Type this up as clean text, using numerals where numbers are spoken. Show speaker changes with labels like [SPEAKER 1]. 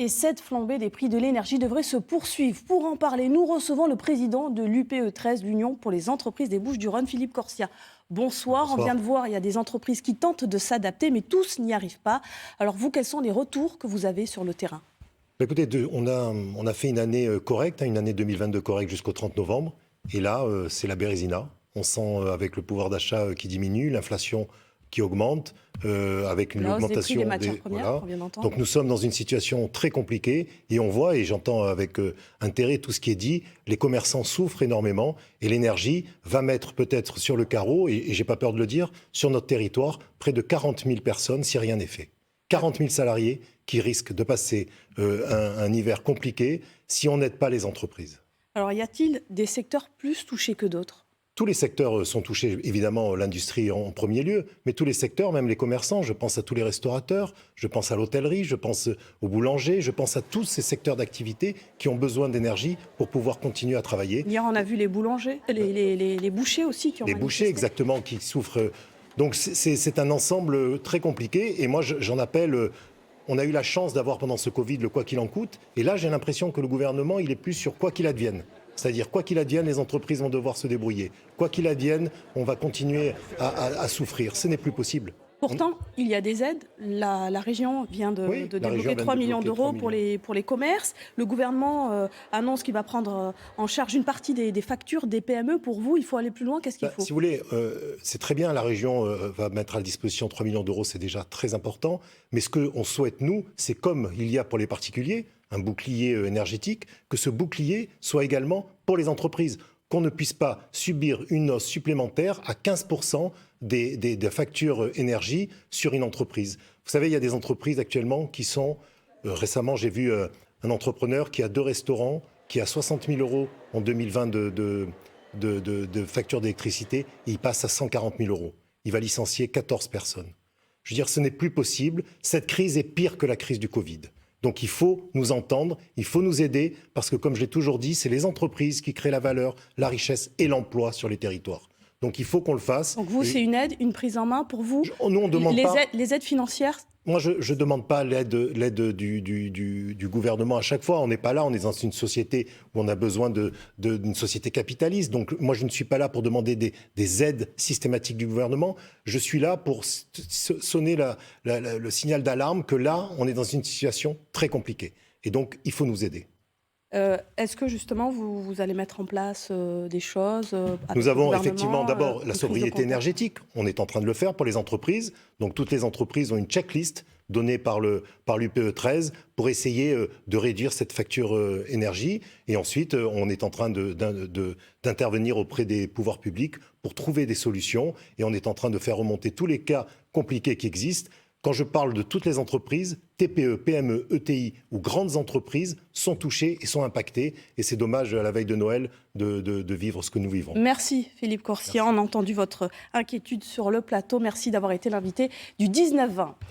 [SPEAKER 1] Et cette flambée des prix de l'énergie devrait se poursuivre. Pour en parler, nous recevons le président de l'UPE 13, l'Union pour les entreprises des Bouches-du-Rhône, Philippe Corsia. Bonsoir. On vient de voir, il y a des entreprises qui tentent de s'adapter, mais tous n'y arrivent pas. Alors vous, quels sont les retours que vous avez sur le terrain ?
[SPEAKER 2] Écoutez, on a fait une année correcte, une année 2022 correcte jusqu'au 30 novembre. Et là, c'est la bérésina. On sent avec le pouvoir d'achat qui diminue, l'inflation qui augmente, avec une augmentation
[SPEAKER 1] des matières premières,
[SPEAKER 2] voilà.
[SPEAKER 1] qu'on vient d'entendre.
[SPEAKER 2] Donc nous sommes dans une situation très compliquée et on voit, et j'entends avec intérêt tout ce qui est dit, les commerçants souffrent énormément et l'énergie va mettre peut-être sur le carreau, et j'ai pas peur de le dire, sur notre territoire, près de 40 000 personnes si rien n'est fait. 40 000 salariés qui risquent de passer un hiver compliqué si on n'aide pas les entreprises.
[SPEAKER 1] Alors y a-t-il des secteurs plus touchés que d'autres ?
[SPEAKER 2] Tous les secteurs sont touchés, évidemment l'industrie en premier lieu, mais tous les secteurs, même les commerçants, je pense à tous les restaurateurs, je pense à l'hôtellerie, je pense aux boulangers, je pense à tous ces secteurs d'activité qui ont besoin d'énergie pour pouvoir continuer à travailler.
[SPEAKER 1] Hier, on a vu les boulangers, les bouchers aussi qui ont manifesté.
[SPEAKER 2] Les bouchers, exactement, qui souffrent. Donc c'est un ensemble très compliqué et moi j'en appelle... On a eu la chance d'avoir pendant ce Covid le quoi qu'il en coûte, et là j'ai l'impression que le gouvernement il est plus sur quoi qu'il advienne. C'est-à-dire, quoi qu'il advienne, les entreprises vont devoir se débrouiller. Quoi qu'il advienne, on va continuer à souffrir. Ce n'est plus possible.
[SPEAKER 1] Pourtant, il y a des aides. La région vient de débloquer 3 millions d'euros pour les commerces. Le gouvernement annonce qu'il va prendre en charge une partie des factures des PME. Pour vous, il faut aller plus loin. Qu'est-ce qu'il faut ?
[SPEAKER 2] Si vous voulez, c'est très bien. La région va mettre à disposition 3 millions d'euros. C'est déjà très important. Mais ce qu'on souhaite, nous, c'est comme il y a pour les particuliers, un bouclier énergétique, que ce bouclier soit également pour les entreprises. Qu'on ne puisse pas subir une hausse supplémentaire à 15% des factures énergie sur une entreprise. Vous savez, il y a des entreprises actuellement qui sont... récemment, j'ai vu un entrepreneur qui a 2 restaurants, qui a 60 000 euros en 2020 de facture d'électricité, et il passe à 140 000 euros. Il va licencier 14 personnes. Je veux dire, ce n'est plus possible. Cette crise est pire que la crise du Covid. Donc il faut nous entendre, il faut nous aider, parce que comme je l'ai toujours dit, c'est les entreprises qui créent la valeur, la richesse et l'emploi sur les territoires. Donc il faut qu'on le fasse.
[SPEAKER 1] Donc vous, c'est une aide, une prise en main pour vous ?
[SPEAKER 2] Nous, on demande pas...
[SPEAKER 1] Les aides financières ?
[SPEAKER 2] Moi, je ne demande pas l'aide du gouvernement à chaque fois. On n'est pas là, on est dans une société où on a besoin d'une société capitaliste. Donc moi, je ne suis pas là pour demander des aides systématiques du gouvernement. Je suis là pour sonner le signal d'alarme que là, on est dans une situation très compliquée. Et donc, il faut nous aider.
[SPEAKER 1] Est-ce que justement vous allez mettre en place des choses
[SPEAKER 2] Nous avons effectivement d'abord la sobriété énergétique. On est en train de le faire pour les entreprises. Donc toutes les entreprises ont une checklist donnée par l'UPE 13 pour essayer de réduire cette facture énergie. Et ensuite, on est en train d'intervenir auprès des pouvoirs publics pour trouver des solutions. Et on est en train de faire remonter tous les cas compliqués qui existent. Quand je parle de toutes les entreprises, TPE, PME, ETI ou grandes entreprises sont touchées et sont impactées. Et c'est dommage à la veille de Noël de vivre ce que nous vivons.
[SPEAKER 1] Merci Philippe Corsia. On a entendu votre inquiétude sur le plateau. Merci d'avoir été l'invité du 19-20.